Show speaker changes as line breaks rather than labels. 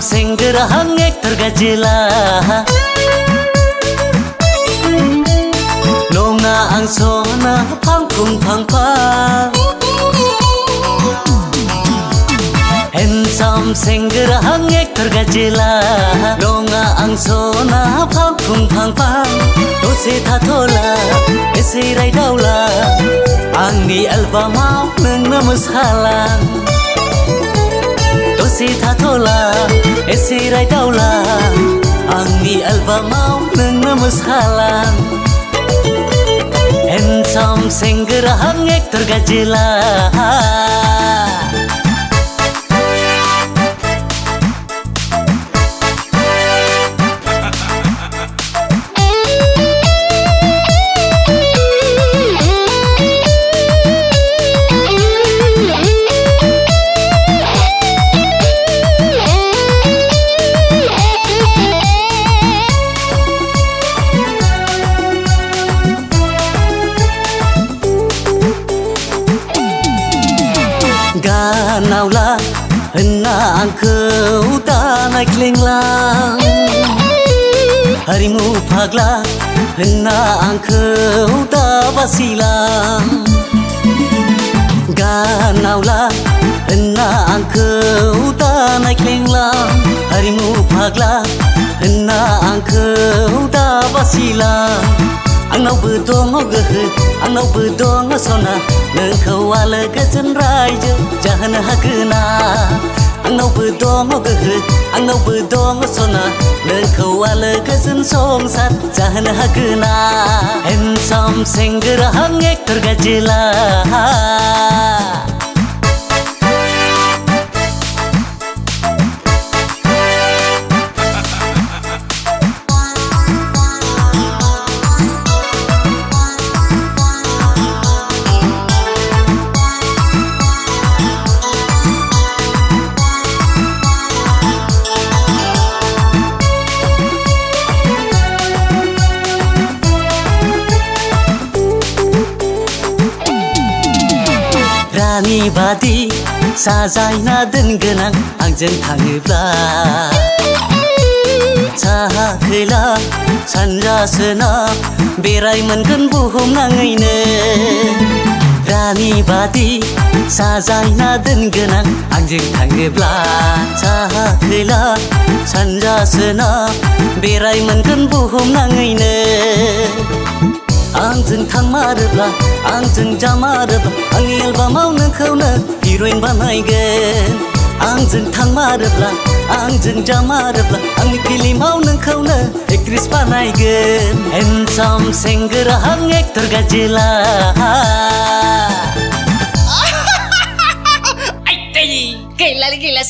sengra actor gajwla nonga ang sona phang phang handsome sengra actor gajwla nonga ang sona phang dose thathola ese rai daula angni albumau nोंनो मोसालां dose thathola ese rai daula angni albumau nोंनो मोसालां handsome sengra actor gajwla Ganawla henna angkau tanai klenglang harimu pagla henna angkau tabasilang Ganawla henna angkau tanai klenglang harimu pagla henna angkau tabasilang Angnawबो दङ गोहो आंनावबो दङ सना नोंखौ आलो गोजोन रायजो जाहोनो हागोना आंनावबो दङ गोहो आंनावबो दङ सना नोंखौ आलो गोजोन संसार जाहोनो हागोना handsome sengra actor gajwla Rani badi sajaयना दोनगोन आं आंजों थाङोब्ला साहा खोला सानजा सोनाब बेराय मोनगोन बुहुमनाङैनो Rani badi sajaयना दोनगोन आं आंजों थाङोब्ला साहा खोला सानजा सोनाब बेराय मोनगोन बुहुमनाङैनो आंजों थांमारोब्ला आंजों जामारोब्ला आंनि एलबामाव नोंखौनो हिर'इन बानायगोन आंजों थांमारोब्ला आंजों जामारोब्ला आंनि फिल्माव नोंखौनो एक्ट्रेस बानायगोन handsome sengra actor gajwla
Ay, gila, gila,